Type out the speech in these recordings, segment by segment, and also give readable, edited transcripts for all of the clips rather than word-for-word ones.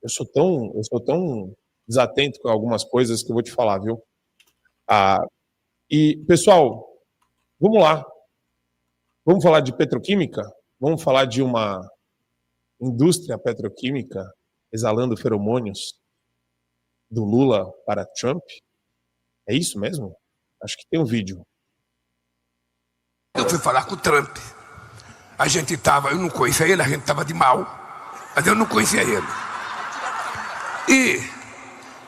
eu sou tão desatento com algumas coisas que eu vou te falar, viu? E, pessoal, vamos lá. Vamos falar de petroquímica? Vamos falar de uma indústria petroquímica exalando feromônios do Lula para Trump? É isso mesmo? Acho que tem um vídeo. Eu fui falar com o Trump. Eu não conhecia ele, a gente estava de mal, mas eu não conhecia ele. E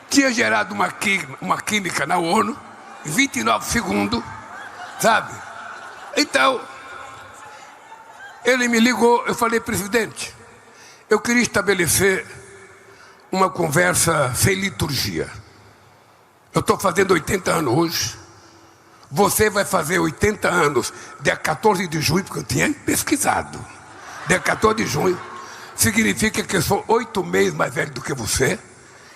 tinha gerado uma química na ONU em 29 segundos, sabe? Então, ele me ligou, eu falei, presidente, eu queria estabelecer uma conversa sem liturgia. Eu estou fazendo 80 anos hoje. Você vai fazer 80 anos dia 14 de junho, porque eu tinha pesquisado. Dia 14 de junho significa que eu sou 8 meses mais velho do que você.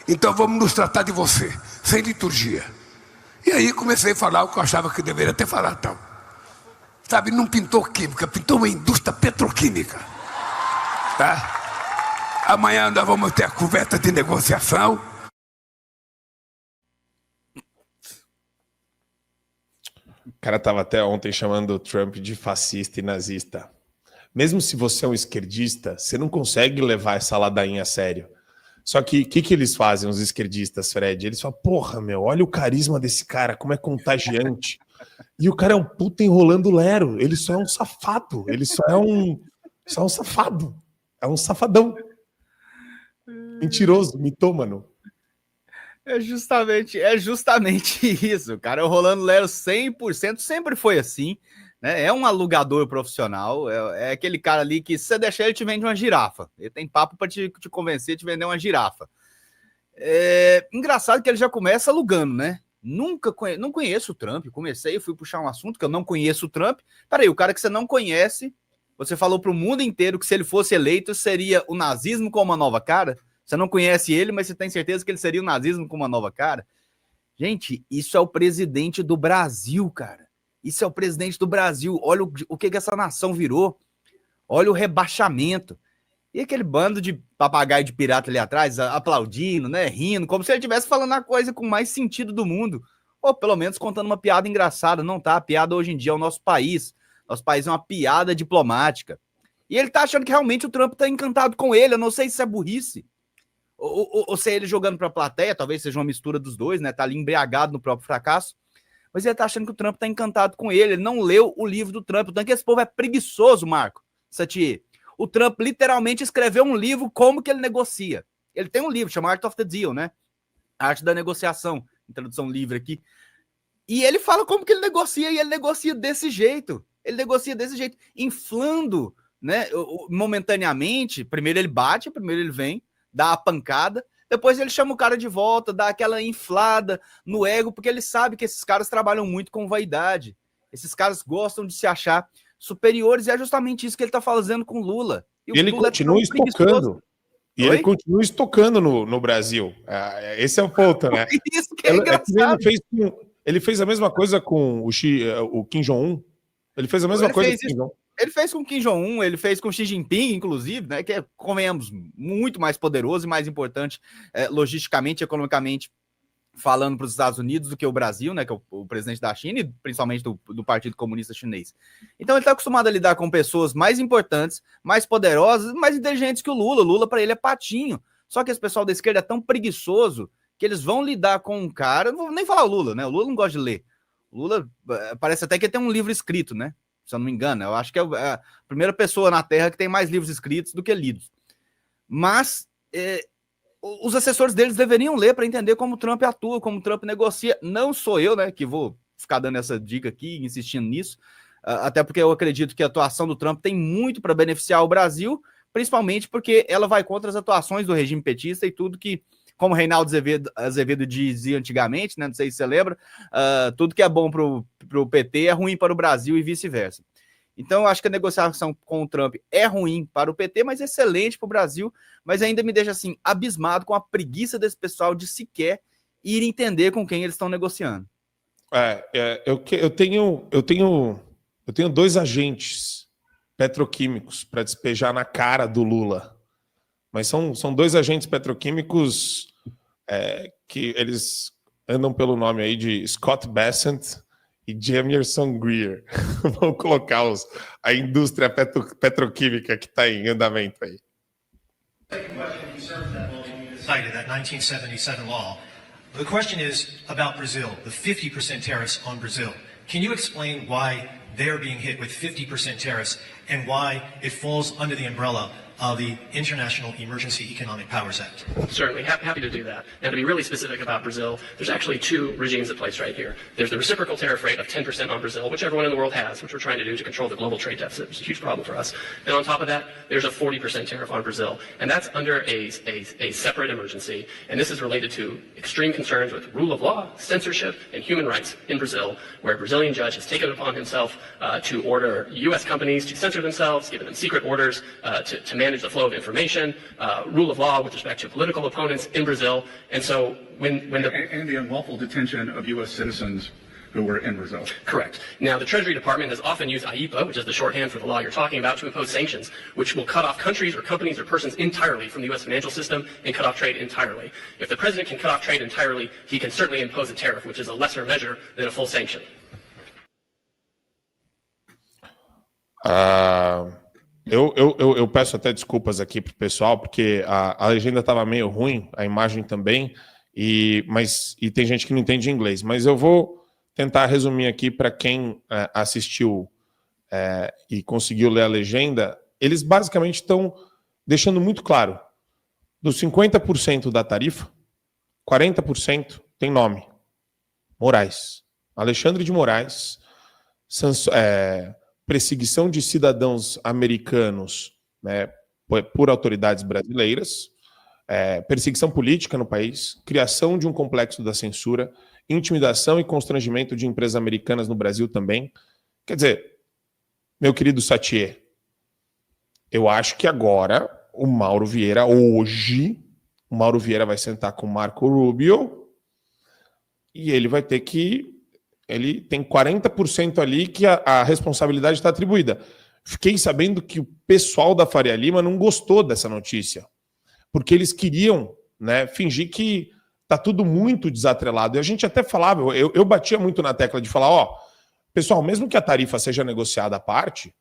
Então vamos nos tratar de você, sem liturgia. E aí comecei a falar o que eu achava que deveria ter falado. Então, sabe, não pintou química, pintou uma indústria petroquímica. Tá? Amanhã nós vamos ter a conversa de negociação. O cara estava até ontem chamando o Trump de fascista e nazista. Mesmo se você é um esquerdista, você não consegue levar essa ladainha a sério. Só que o que eles fazem, os esquerdistas, Fred? Eles falam, porra, meu, olha o carisma desse cara, como é contagiante. E o cara é um puta enrolando lero. Ele só é um safado. Ele só é um safado. É um safadão. Mentiroso, mitômano. É justamente isso. O cara é o Rolando Lero 100%, sempre foi assim, né? É um alugador profissional, é aquele cara ali que se você deixar ele te vende uma girafa. Ele tem papo para te convencer, te vender uma girafa. É engraçado que ele já começa alugando, né? Não conheço o Trump, fui puxar um assunto que eu não conheço o Trump. Peraí, o cara que você não conhece, você falou para o mundo inteiro que se ele fosse eleito seria o nazismo com uma nova cara? Você não conhece ele, mas você tem certeza que ele seria o nazismo com uma nova cara? Gente, isso é o presidente do Brasil, cara. Isso é o presidente do Brasil. Olha o que essa nação virou. Olha o rebaixamento. E aquele bando de papagaio de pirata ali atrás, aplaudindo, né, rindo, como se ele estivesse falando a coisa com mais sentido do mundo. Ou pelo menos contando uma piada engraçada. Não tá, a piada hoje em dia é o nosso país. Nosso país é uma piada diplomática. E ele tá achando que realmente o Trump tá encantado com ele. Eu não sei se isso é burrice. Ou se é ele jogando para a plateia, talvez seja uma mistura dos dois, né? Tá ali embriagado no próprio fracasso. Mas ele tá achando que o Trump tá encantado com ele. Ele não leu o livro do Trump. Então, que esse povo é preguiçoso, Marco Satie. O Trump literalmente escreveu um livro como que ele negocia. Ele tem um livro chamado Art of the Deal, né? A Arte da Negociação, em tradução livre aqui. E ele fala como que ele negocia, e ele negocia desse jeito. Ele negocia desse jeito, inflando, né? Momentaneamente. Primeiro ele bate, primeiro ele vem, dá a pancada, depois ele chama o cara de volta, dá aquela inflada no ego, porque ele sabe que esses caras trabalham muito com vaidade. Esses caras gostam de se achar superiores, e é justamente isso que ele tá fazendo com o Lula. E ele Lula continua estocando. E ele continua estocando no Brasil. Esse é o ponto, né? Isso que é engraçado. Ele fez a mesma coisa com o Kim Jong-un. Ele fez a mesma coisa com o Kim Jong-un. Ele fez com o Kim Jong-un, ele fez com o Xi Jinping, inclusive, né, que é, convenhamos, muito mais poderoso e mais importante logisticamente, economicamente falando para os Estados Unidos do que o Brasil, né, que é o presidente da China e principalmente do Partido Comunista Chinês. Então ele está acostumado a lidar com pessoas mais importantes, mais poderosas, mais inteligentes que o Lula. O Lula, para ele, é patinho. Só que esse pessoal da esquerda é tão preguiçoso que eles vão lidar com um cara... Não vou nem falar o Lula, né? O Lula não gosta de ler. O Lula parece até que ele tem um livro escrito, né? Se eu não me engano. Eu acho que é a primeira pessoa na Terra que tem mais livros escritos do que lidos. Mas os assessores deles deveriam ler para entender como o Trump atua, como o Trump negocia. Não sou eu, né, que vou ficar dando essa dica aqui, insistindo nisso, até porque eu acredito que a atuação do Trump tem muito para beneficiar o Brasil, principalmente porque ela vai contra as atuações do regime petista e tudo que, como Reinaldo Azevedo dizia antigamente, né, não sei se você lembra, tudo que é bom para o PT é ruim para o Brasil e vice-versa. Então, eu acho que a negociação com o Trump é ruim para o PT, mas excelente para o Brasil, mas ainda me deixa, assim, abismado com a preguiça desse pessoal de sequer ir entender com quem eles estão negociando. Eu tenho 2 agentes petroquímicos para despejar na cara do Lula. mas são dois agentes petroquímicos que eles andam pelo nome aí de Scott Bessent e Jamerson Greer. Vamos colocar a indústria petroquímica que está em andamento aí. Cited that 1977 law. The question is about Brazil, the 50% tariffs on Brazil. Can you explain why they're being hit with 50% tariffs and why it falls under the umbrella of the International Emergency Economic Powers Act? Certainly, happy to do that. Now, to be really specific about Brazil, there's actually two regimes at place right here. There's the reciprocal tariff rate of 10% on Brazil, which everyone in the world has, which we're trying to do to control the global trade deficit, which is a huge problem for us. And on top of that, there's a 40% tariff on Brazil, and that's under a separate emergency. And this is related to extreme concerns with rule of law, censorship, and human rights in Brazil, where a Brazilian judge has taken it upon himself to order U.S. companies to censor themselves, giving them secret orders to manage the flow of information, rule of law with respect to political opponents in Brazil. And so when the unlawful detention of U.S. citizens who were in Brazil. Correct. Now, the Treasury Department has often used IEPA, which is the shorthand for the law you're talking about, to impose sanctions, which will cut off countries or companies or persons entirely from the U.S. financial system and cut off trade entirely. If the president can cut off trade entirely, he can certainly impose a tariff, which is a lesser measure than a full sanction. Eu peço até desculpas aqui pro pessoal, porque a legenda estava meio ruim, a imagem também, e tem gente que não entende inglês, mas eu vou tentar resumir aqui para quem assistiu e conseguiu ler a legenda. Eles basicamente estão deixando muito claro, dos 50% da tarifa, 40% tem nome, Moraes, Alexandre de Moraes, perseguição de cidadãos americanos, né, por autoridades brasileiras, perseguição política no país, criação de um complexo da censura, intimidação e constrangimento de empresas americanas no Brasil também. Quer dizer, meu querido Satier, eu acho que agora o Mauro Vieira vai sentar com o Marco Rubio e ele vai ter que... Ele tem 40% ali que a responsabilidade está atribuída. Fiquei sabendo que o pessoal da Faria Lima não gostou dessa notícia, porque eles queriam, né, fingir que está tudo muito desatrelado. E a gente até falava, eu batia muito na tecla de falar, pessoal, mesmo que a tarifa seja negociada à parte,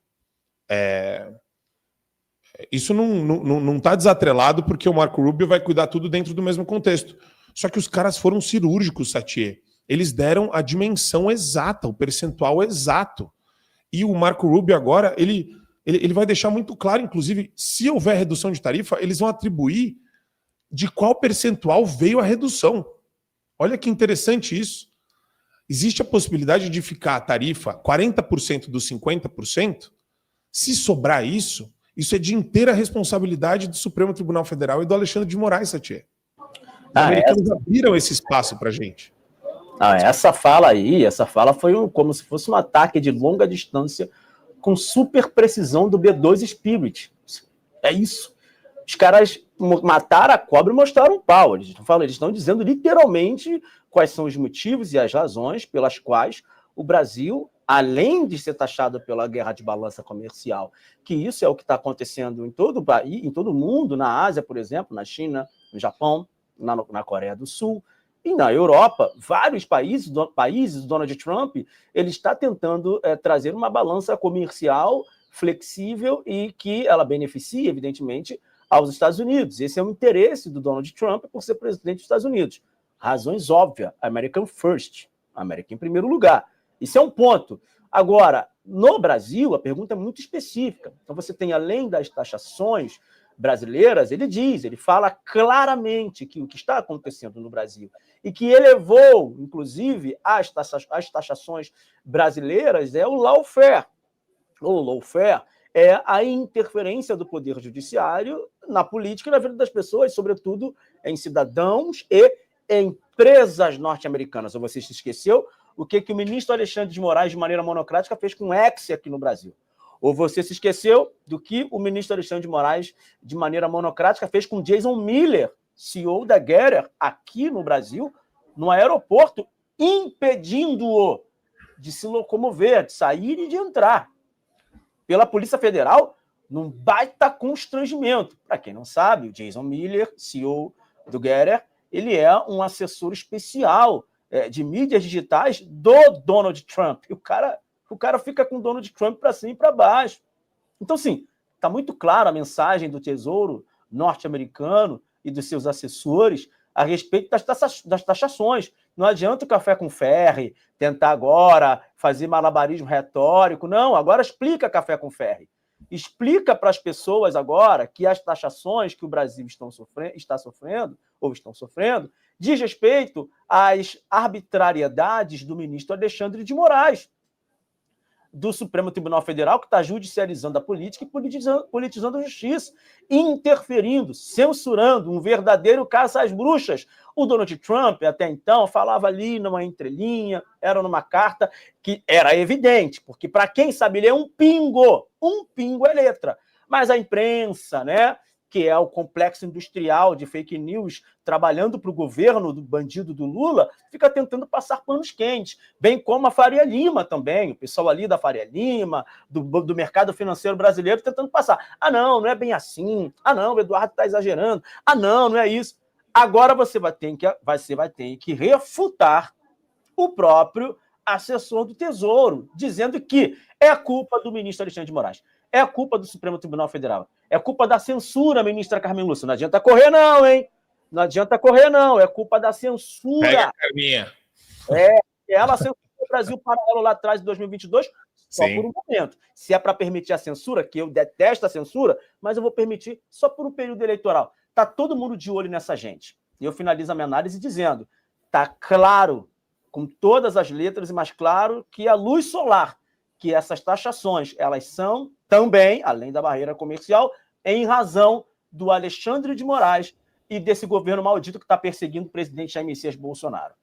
isso não está desatrelado porque o Marco Rubio vai cuidar tudo dentro do mesmo contexto. Só que os caras foram cirúrgicos, Satier. Eles deram a dimensão exata, o percentual exato. E o Marco Rubio agora, ele vai deixar muito claro, inclusive, se houver redução de tarifa, eles vão atribuir de qual percentual veio a redução. Olha que interessante isso. Existe a possibilidade de ficar a tarifa 40% dos 50%. Se sobrar isso é de inteira responsabilidade do Supremo Tribunal Federal e do Alexandre de Moraes, Satier. Os americanos abriram esse espaço para a gente. Essa fala foi como se fosse um ataque de longa distância com super precisão do B2 Spirit. É isso. Os caras mataram a cobra e mostraram o pau. Eles estão dizendo literalmente quais são os motivos e as razões pelas quais o Brasil, além de ser taxado pela guerra de balança comercial, que isso é o que está acontecendo em todo o mundo, na Ásia, por exemplo, na China, no Japão, na Coreia do Sul, e na Europa, vários países, Donald Trump, ele está tentando trazer uma balança comercial flexível e que ela beneficie, evidentemente, aos Estados Unidos. Esse é o interesse do Donald Trump por ser presidente dos Estados Unidos. Razões óbvias, American First, América em primeiro lugar. Isso é um ponto. Agora, no Brasil, a pergunta é muito específica. Então, você tem, além das taxações brasileiras, ele fala claramente que o que está acontecendo no Brasil e que elevou, inclusive, as taxações brasileiras é o lawfare. O lawfare é a interferência do Poder Judiciário na política e na vida das pessoas, sobretudo em cidadãos e empresas norte-americanas. Ou você se esqueceu o que o ministro Alexandre de Moraes, de maneira monocrática, fez com o Exxon aqui no Brasil? Ou você se esqueceu do que o ministro Alexandre de Moraes, de maneira monocrática, fez com Jason Miller, CEO da Getter, aqui no Brasil, no aeroporto, impedindo-o de se locomover, de sair e de entrar. Pela Polícia Federal, num baita constrangimento. Para quem não sabe, o Jason Miller, CEO do Getter, ele é um assessor especial de mídias digitais do Donald Trump. E o cara fica com o Donald Trump para cima e para baixo. Então, sim, está muito clara a mensagem do Tesouro norte-americano e dos seus assessores a respeito das taxações. Não adianta o café com ferry tentar agora fazer malabarismo retórico. Não, agora explica café com ferry. Explica para as pessoas agora que as taxações que o Brasil está sofrendo, diz respeito às arbitrariedades do ministro Alexandre de Moraes, do Supremo Tribunal Federal, que está judicializando a política e politizando a justiça, interferindo, censurando, um verdadeiro caça às bruxas. O Donald Trump, até então, falava ali numa entrelinha, era numa carta que era evidente, porque para quem sabe ler um pingo é letra. Mas a imprensa, né, que é o complexo industrial de fake news, trabalhando para o governo do bandido do Lula, fica tentando passar panos quentes, bem como a Faria Lima também, o pessoal ali da Faria Lima, do mercado financeiro brasileiro, tentando passar. Ah, não é bem assim. Ah, não, o Eduardo está exagerando. Ah, não é isso. Agora você vai ter que refutar o próprio assessor do Tesouro, dizendo que é culpa do ministro Alexandre de Moraes. É culpa do Supremo Tribunal Federal. É culpa da censura, ministra Carmen Lúcia. Não adianta correr, não, hein? Não adianta correr, não. É culpa da censura. Pega, Carminha. Ela censurou o Brasil Paralelo lá atrás, em 2022, só Sim. por um momento. Se é para permitir a censura, que eu detesto a censura, mas eu vou permitir só por um período eleitoral. Está todo mundo de olho nessa gente. E eu finalizo a minha análise dizendo, está claro, com todas as letras e mais claro, que a luz solar, que essas taxações, elas são também, além da barreira comercial, em razão do Alexandre de Moraes e desse governo maldito que está perseguindo o presidente Jair Messias Bolsonaro.